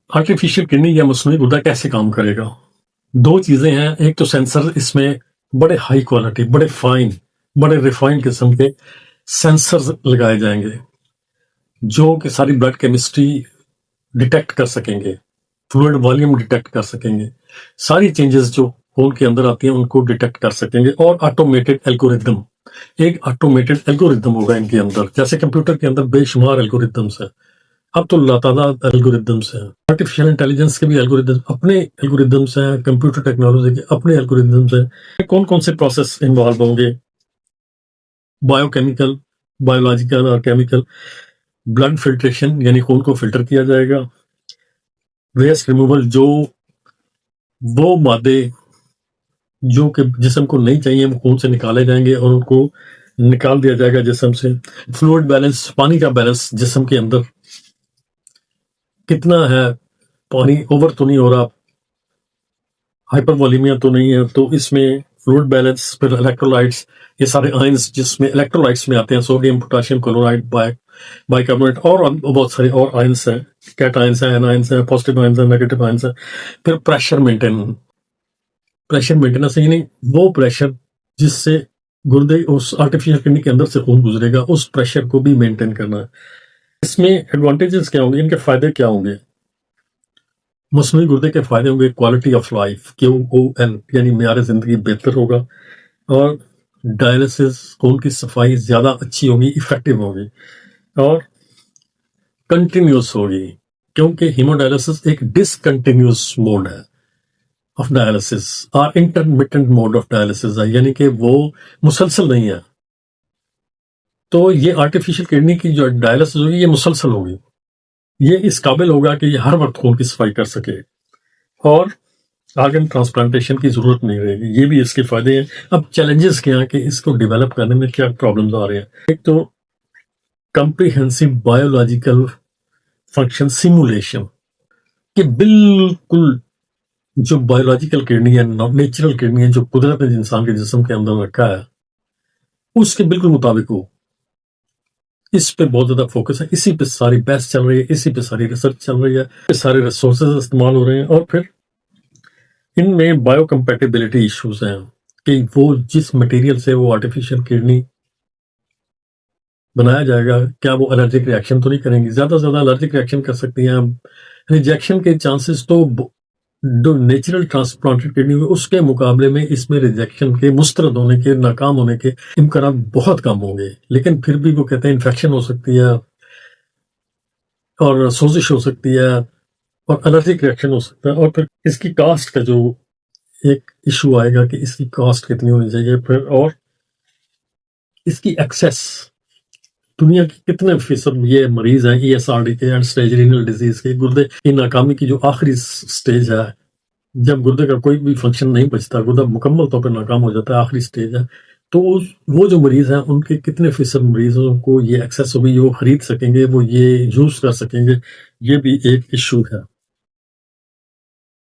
Artificial kidney या मस्नूई गुर्दा कैसे काम करेगा? दो चीजें हैं। एक तो सेंसर, इसमें बड़े हाई क्वालिटी, बड़े फाइन, बड़े रिफाइंड किस्म के सेंसर्स लगाए जाएंगे जो कि सारी ब्लड केमिस्ट्री डिटेक्ट कर सकेंगे, फ्लूइड वॉल्यूम डिटेक्ट कर सकेंगे, सारी चेंजेस जो खून के अंदर आती हैं उनको डिटेक्ट कर सकेंगे। और ऑटोमेटेड एल्गोरिदम, एक ऑटोमेटेड एल्गोरिदम होगा इनके अंदर। जैसे कंप्यूटर के अंदर बेशुमार एल्गोरिदम्स हैं, अब तो लातादाद एल्गोरिदम्स हैं। आर्टिफिशियल इंटेलिजेंस के भी एल्गोरिदम्स, अपने एल्गोरिदम्स हैं, कंप्यूटर टेक्नोलॉजी के अपने एल्गोरिदम्स हैं। कौन कौन से प्रोसेस इन्वॉल्व होंगे? बायोकेमिकल, बायोलॉजिकल और केमिकल। ब्लड फिल्ट्रेशन, यानी खून को फिल्टर किया जाएगा। वेस्ट रिमूवल, जो वो मादे जो कि जिस्म को नहीं चाहिए वो खून से निकाले जाएंगे और उनको निकाल दिया जाएगा जिस्म से। फ्लूइड बैलेंस, पानी का बैलेंस जिस्म के अंदर कितना है, पानी ओवर तो नहीं हो रहा, हाइपरवोलेमिया तो नहीं है, तो इसमें फ्लूइड बैलेंस। फिर इलेक्ट्रोलाइट्स, ये सारे आयंस जिसमें इलेक्ट्रोलाइट्स में आते हैं, सोडियम, पोटेशियम क्लोराइड, बाइकार्बोनेट और बहुत सारे और आयंस हैं, कैट आयंस हैं, एनायंस हैं, पॉजिटिव आयंस हैं, नेगेटिव आयंस हैं। फिर प्रेशर मेंटेनेंस, यानी वो प्रेशर जिससे गुर्दे उस आर्टिफिशियल किडनी के अंदर से खून गुजरेगा, उस प्रेशर को भी मेंटेन करना है। इसमें एडवांटेजेस क्या होंगे, इनके फायदे क्या होंगे? मसनूई गुर्दे के फायदे होंगे क्वालिटी ऑफ लाइफ, QOL, यानी मेयार जिंदगी बेहतर होगा। और डायलिसिस, खून की सफाई ज्यादा अच्छी होगी, इफेक्टिव होगी और कंटिन्यूस होगी, क्योंकि हीमोडायलिसिस एक डिसकंटिन्यूस मोड है ऑफ डायलिसिस और इंटरमिटेंट मोड ऑफ डायलिसिस है, यानी कि वो मुसलसल नहीं है। तो ये आर्टिफिशियल किडनी की जो डायलिसिस होगी ये मुसलसल होगी, ये इस काबिल होगा कि ये हर वक्त खून की सफाई कर सके और ऑर्गन ट्रांसप्लांटेशन की जरूरत नहीं रहेगी। ये भी इसके फायदे हैं। अब चैलेंजेस क्या हैं कि इसको डेवलप करने में क्या प्रॉब्लम्स आ रहे हैं? एक तो कॉम्प्रिहेंसिव बायोलॉजिकल फंक्शन सिमुलेशन, कि बिल्कुल जो बायोलॉजिकल किडनी है, नेचुरल किडनी है, जो कुदरत ने इंसान के जिस्म के अंदर रखा है, उसके बिल्कुल मुताबिक हो। इस पे बहुत ज्यादा फोकस है, इसी पे सारी बहस चल रही है, इसी पे सारी रिसर्च चल रही है, सारे रिसोर्सेज इस्तेमाल हो रहे हैं। और फिर इनमें बायोकम्पेटिबिलिटी इश्यूज हैं कि वो जिस मटेरियल से वो आर्टिफिशियल किडनी बनाया जाएगा, क्या वो एलर्जिक रिएक्शन तो नहीं करेंगी? ज्यादा से ज्यादा एलर्जिक रिएक्शन कर सकती हैं। रिजेक्शन के चांसेस तो जो नेचुरल ट्रांसप्लांटेड किडनी हुई उसके मुकाबले में इसमें रिजेक्शन के, मुस्तरद होने के, नाकाम होने के इम्कान बहुत कम होंगे। लेकिन फिर भी वो कहते हैं इन्फेक्शन हो सकती है और सोजिश हो सकती है और एलर्जिक रिएक्शन हो सकता है। और फिर इसकी कास्ट का जो एक इशू आएगा कि इसकी कॉस्ट कितनी होनी चाहिए, फिर और इसकी एक्सेस, दुनिया की कितने फीसद ये मरीज हैं ESRD के, एंड स्टेज रीनल डिजीज के, गुर्दे की नाकामी की जो आखिरी स्टेज है, जब गुर्दे का कोई भी फंक्शन नहीं बचता, गुर्दा मुकम्मल तौर पर नाकाम हो जाता है, आखिरी स्टेज है, तो वो जो मरीज हैं उनके कितने फीसद मरीजों को ये एक्सेस होगी, वो खरीद सकेंगे, वो ये यूज कर सकेंगे, ये भी एक इशू है।